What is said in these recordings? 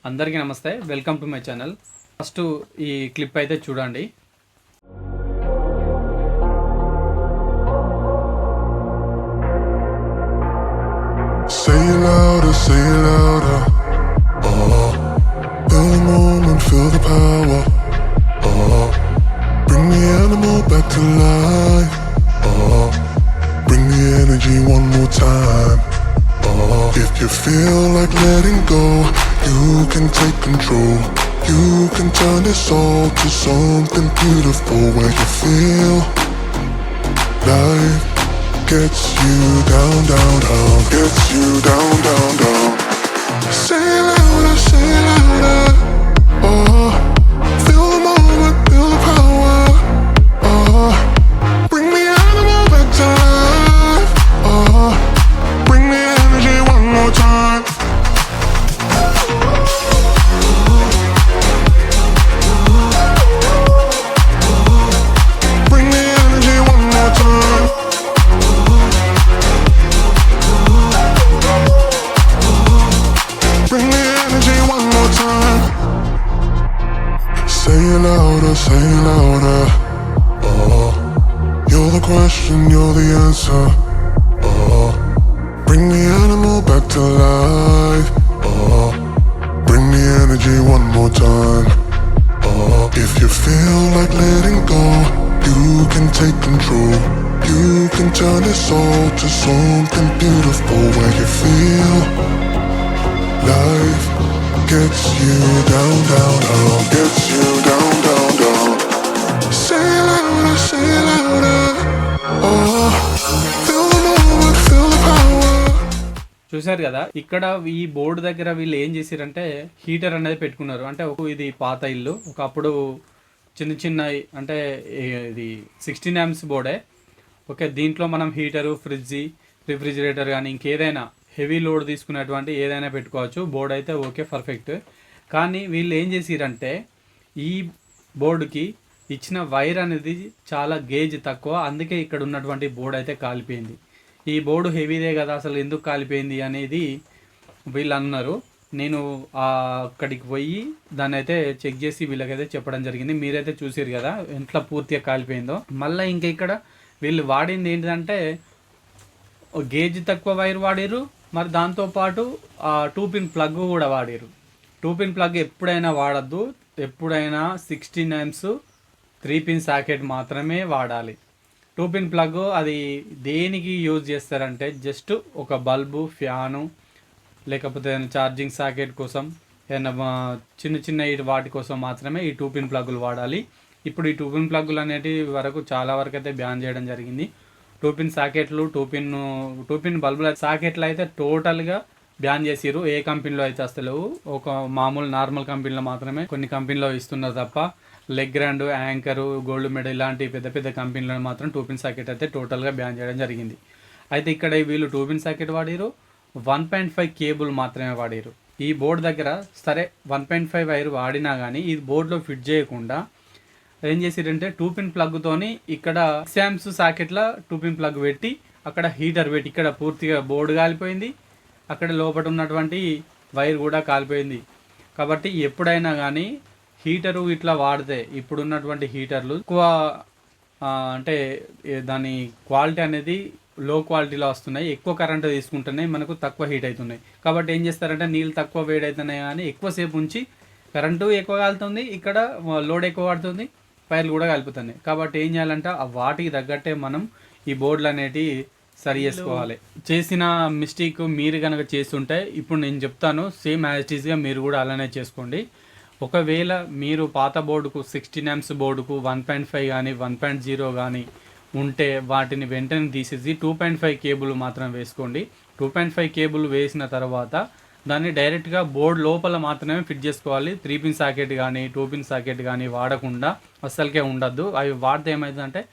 అందరికీ నమస్తే, welcome to my channel. First ఈ క్లిప్ అయితే చూడండి. Say it louder, say it louder. Feel the moment, feel the power. Bring the animal back to life. Bring the energy one more time. If you feel like letting go, you can take control. You can turn this all to something beautiful where you feel life gets you down, down, down, gets you down, down, down. Say it louder, say it louder. Feel the moment, feel the power. Bring the animal back to life. Bring the energy one more time. Bring the energy one more time. Bring the energy one more time. Say it louder, say it louder. You're the question, you're the answer. Bring the animal back to life. Bring the energy one more time. If you feel like letting go, you can take control. You can turn this all to something beautiful where you feel life gets you down, down, down, gets you down, down, down. Say it louder, say it louder. Feel the moment, feel the power. చూశారు కదా, ఇక్కడ ఈ board దగ్గర వీళ్ళు ఏం చేశారంటే heater అనేది పెట్టుకున్నారు. అంటే ఇది పాత ఇల్లు, ఒకప్పుడు చిన్న చిన్న అంటే ఇది 16 amps బోర్డే. ఓకే, దీంట్లో మనం హీటరు, ఫ్రిడ్జ్, రిఫ్రిజిరేటర్ కానీ ఇంకేదైనా హెవీ లోడ్ తీసుకునేటువంటి ఏదైనా పెట్టుకోవచ్చు. బోర్డు అయితే ఓకే, పర్ఫెక్ట్. కానీ వీళ్ళు ఏం చేసిరంటే ఈ బోర్డుకి ఇచ్చిన వైర్ అనేది చాలా గేజ్ తక్కువ, అందుకే ఇక్కడ ఉన్నటువంటి బోర్డు అయితే కాలిపోయింది. ఈ బోర్డు హెవీదే కదా, అసలు ఎందుకు కాలిపోయింది అనేది వీళ్ళు అన్నారు. నేను అక్కడికి పోయి దాన్ని అయితే చెక్ చేసి వీళ్ళకైతే చెప్పడం జరిగింది. మీరైతే చూసారు కదా ఎంత పూర్తిగా కాలిపోయిందో. మళ్ళీ ఇంకా ఇక్కడ వీళ్ళు వాడింది ఏంటంటే గేజ్ తక్కువ వైర్ వాడారు, మరి దాంతోపాటు 2 పిన్ ప్లగ్ కూడా వాడారు. 2 పిన్ ప్లగ్ ఎప్పుడైనా వాడద్దు, ఎప్పుడైనా 16 amps 3 పిన్ సాకెట్ మాత్రమే వాడాలి. 2 పిన్ ప్లగ్ అది దేనికి యూజ్ చేస్తారంటే జస్ట్ ఒక బల్బు, ఫ్యాను, లేకపోతే ఛార్జింగ్ సాకెట్ కోసం, ఏదైనా చిన్న చిన్న వాటి కోసం మాత్రమే ఈ 2 పిన్ ప్లగ్గులు వాడాలి. ఇప్పుడు ఈ 2 పిన్ ప్లగ్గులు అనేటివి వరకు చాలా వరకు అయితే బ్యాన్ చేయడం జరిగింది. 2 పిన్ సాకెట్లు, 2 పిన్ బల్బుల సాకెట్లు అయితే టోటల్గా బ్యాన్ చేసిరు. ఏ కంపెనీలో అయితే అసలు ఒక మామూలు నార్మల్ కంపెనీలో మాత్రమే కొన్ని కంపెనీలో ఇస్తున్నారు తప్ప leg grand, anchor, gold medal ఇలాంటి పెద్ద పెద్ద కంపెనీలో మాత్రం 2 పిన్ సాకెట్ అయితే టోటల్గా బ్యాన్ చేయడం జరిగింది. అయితే ఇక్కడ వీళ్ళు 2 పిన్ సాకెట్ వాడారు, 1.5 కేబుల్ మాత్రమే వాడారు. ఈ బోర్డు దగ్గర సరే 1.5 వైర్ వాడినా కానీ ఈ బోర్డులో ఫిట్ చేయకుండా ఏం చేసిరంటే 2 పిన్ ప్లగ్తోని ఇక్కడ 6 amps సాకెట్ల 2 పిన్ ప్లగ్ పెట్టి అక్కడ హీటర్ పెట్టి ఇక్కడ పూర్తిగా బోర్డు కాలిపోయింది, అక్కడ లోపల ఉన్నటువంటి వైర్ కూడా కాలిపోయింది. కాబట్టి ఎప్పుడైనా కానీ హీటరు ఇట్లా వాడితే ఇప్పుడున్నటువంటి హీటర్లు ఎక్కువ అంటే దాని క్వాలిటీ అనేది లో క్వాలిటీలో వస్తున్నాయి, ఎక్కువ కరెంటు తీసుకుంటున్నాయి, మనకు తక్కువ హీట్ అవుతున్నాయి. కాబట్టి ఏం చేస్తారంటే నీళ్ళు తక్కువ వేడి అవుతున్నాయి కానీ ఎక్కువసేపు ఉంచి కరెంటు ఎక్కువ కాలుతుంది, ఇక్కడ లోడ్ ఎక్కువ పడుతుంది, వైర్లు కూడా కలుపుతున్నాయి. కాబట్టి ఏం చేయాలంటే వాటికి తగ్గట్టే మనం ఈ బోర్డులు అనేటివి సరి చేసుకోవాలి. చేసిన మిస్టేక్ మీరు కనుక చేస్తుంటే ఇప్పుడు నేను చెప్తాను, సేమ్ యాజ్ ఇట్ ఈస్గా మీరు కూడా అలానే చేసుకోండి. ఒకవేళ మీరు పాత బోర్డుకు 16 amps బోర్డుకు 1.5 కానీ 1.0 కానీ ఉంటే వాటిని వెంటనే తీసేసి 2.5 కేబుల్ మాత్రం వేసుకోండి. 2.5 కేబుల్ వేసిన తర్వాత దాన్ని డైరెక్ట్గా బోర్డు లోపల మాత్రమే ఫిట్ చేసుకోవాలి. 3 పిన్ సాకెట్ కానీ 2 పిన్ సాకెట్ కానీ వాడకుండా అస్సలకే ఉండద్దు. అవి వాడితే ఏమవుతుందంటే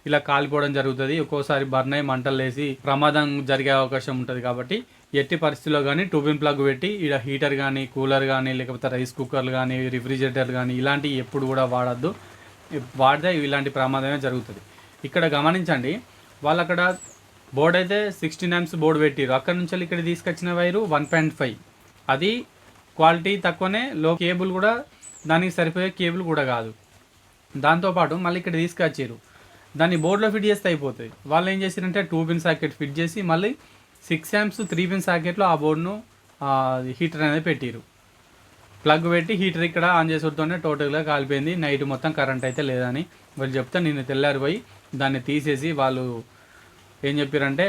ఇలా కాలిపోవడం జరుగుతుంది, ఒక్కోసారి బర్న్ అయ్యి మంటలు వేసి ప్రమాదం జరిగే అవకాశం ఉంటుంది. కాబట్టి ఎట్టి పరిస్థితుల్లో కానీ 2 పిన్ ప్లగ్ పెట్టి ఇక్కడ హీటర్ కానీ, కూలర్ కానీ, లేకపోతే రైస్ కుక్కర్లు కానీ, రిఫ్రిజిరేటర్ కానీ ఇలాంటివి ఎప్పుడు కూడా వాడద్దు. వాడితే ఇలాంటి ప్రమాదమే జరుగుతుంది. ఇక్కడ గమనించండి, వాళ్ళు అక్కడ బోర్డు అయితే 16 amps బోర్డు పెట్టిరు, అక్కడ నుంచి ఇక్కడ తీసుకొచ్చిన వైరు 1.5, అది క్వాలిటీ తక్కువనే, లో కేబుల్ కూడా దానికి సరిపోయే కేబుల్ కూడా కాదు. దాంతోపాటు మళ్ళీ ఇక్కడ తీసుకొచ్చారు, దాన్ని బోర్డులో ఫిట్ చేస్తే అయిపోతుంది. వాళ్ళు ఏం చేశారంటే 2 పిన్ సాకెట్ ఫిట్ చేసి మళ్ళీ 6 amps 3 పిన్ సాకెట్లో ఆ బోర్డును హీటర్ అనేది పెట్టారు. ప్లగ్ పెట్టి హీటర్ ఇక్కడ ఆన్ చేసేటతోనే టోటల్గా కాలిపోయింది. నైట్ మొత్తం కరెంట్ అయితే లేదని వాళ్ళు చెప్తే నేను తెల్లారిపోయి దాన్ని తీసేసి వాళ్ళు ఏం చెప్పారంటే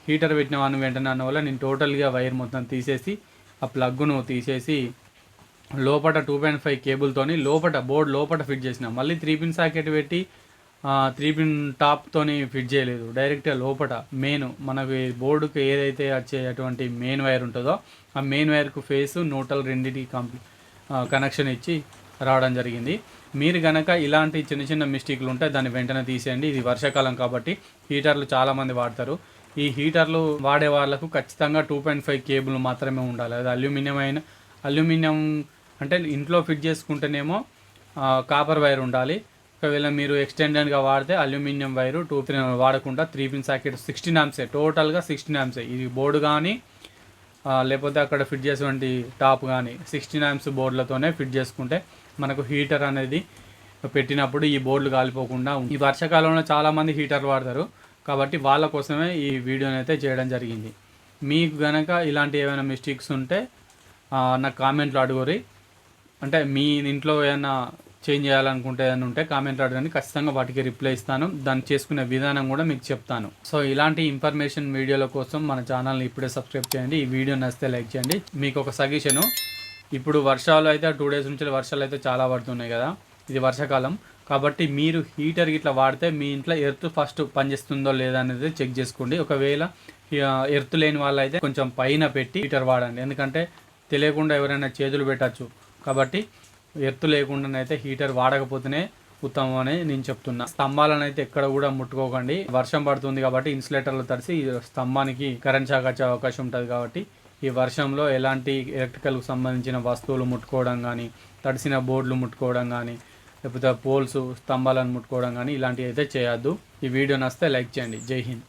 హీటర్ పెట్టిన వాడిని వెంటనే అన్న వల్ల నేను టోటల్గా వైర్ మొత్తం తీసేసి ఆ ప్లగ్ను తీసేసి లోపల 2.5 కేబుల్తోని బోర్డు లోపల ఫిట్ చేసిన. మళ్ళీ 3 పిన్ సాకెట్ పెట్టి 3 పిన్ టాప్తోని ఫిట్ చేయలేదు, డైరెక్ట్గా లోపల మెయిన్ మనకి బోర్డుకి ఏదైతే వచ్చేటువంటి మెయిన్ వైర్ ఉంటుందో ఆ మెయిన్ వైర్కు ఫేస్ న్యూట్రల్ రెండింటికి కనెక్షన్ ఇచ్చి రావడం జరిగింది. మీరు కనుక ఇలాంటి చిన్న చిన్న మిస్టేక్లు ఉంటే దాన్ని వెంటనే తీసేయండి. ఇది వర్షాకాలం కాబట్టి హీటర్లు చాలామంది వాడతారు. ఈ హీటర్లు వాడే వాళ్ళకు ఖచ్చితంగా 2.5 కేబుల్ మాత్రమే ఉండాలి. అది అల్యూమినియం అంటే ఇంట్లో ఫిట్ చేసుకుంటేనేమో కాపర్ వైర్ ఉండాలి. ఒకవేళ మీరు ఎక్స్టెండెడ్గా వాడితే అల్యూమినియం వైరు 2 పిన్ వాడకుండా 3 పిన్ సాకెట్ 16 amps, టోటల్గా 16 amps. ఇది బోర్డు కానీ లేకపోతే అక్కడ ఫిట్ చేసేటువంటి టాప్ కానీ 16 amps బోర్డులతోనే ఫిట్ చేసుకుంటే మనకు హీటర్ అనేది పెట్టినప్పుడు ఈ బోర్డులు కాలిపోకుండా. ఈ వర్షాకాలంలో చాలామంది హీటర్లు వాడతారు కాబట్టి వాళ్ళ కోసమే ఈ వీడియోని అయితే చేయడం జరిగింది. మీకు కనుక ఇలాంటి ఏమైనా మిస్టేక్స్ ఉంటే నాకు కామెంట్లో అడుగురి. అంటే మీ ఇంట్లో ఏమైనా చేంజ్ చేయాలనుకుంటే ఏదైనా ఉంటే కామెంట్లో అడగండి, ఖచ్చితంగా వాటికి రిప్లై ఇస్తాను. దాన్ని చేసుకునే విధానం కూడా మీకు చెప్తాను. సో ఇలాంటి ఇన్ఫర్మేషన్ వీడియోల కోసం మన ఛానల్ని ఇప్పుడే సబ్స్క్రైబ్ చేయండి. ఈ వీడియో నచ్చితే లైక్ చేయండి. మీకు ఒక సజెషను, ఇప్పుడు వర్షాలు అయితే 2 days నుంచి వర్షాలు అయితే చాలా పడుతున్నాయి కదా, ఇది వర్షాకాలం కాబట్టి మీరు హీటర్ ఇట్లా వాడితే మీ ఇంట్లో ఎర్త్ ఫస్ట్ పనిచేస్తుందో లేదా అనేది చెక్ చేసుకోండి. ఒకవేళ ఎర్త్ లేని వాళ్ళైతే కొంచెం పైన పెట్టి హీటర్ వాడండి, ఎందుకంటే తెలియకుండా ఎవరైనా చేతులు పెట్టచ్చు. కాబట్టి ఎర్త్ లేకుండానైతే హీటర్ వాడకపోతేనే ఉత్తమం అని నేను చెప్తున్నా. స్తంభాలను అయితే ఎక్కడ కూడా ముట్టుకోకండి. వర్షం పడుతుంది కాబట్టి ఇన్సులేటర్లు తడిసి స్తంభానికి కరెంట్ షాక్ వచ్చే అవకాశం ఉంటుంది. కాబట్టి ఈ వర్షంలో ఎలాంటి ఎలక్ట్రికల్కి సంబంధించిన వస్తువులు ముట్టుకోవడం కానీ, తడిసిన బోర్డులు ముట్టుకోవడం కానీ, లేకపోతే పోల్స్ స్తంభాలను ముట్టుకోవడం కానీ ఇలాంటివి అయితే చేయొద్దు. ఈ వీడియో నచ్చితే లైక్ చేయండి. జై హింద్.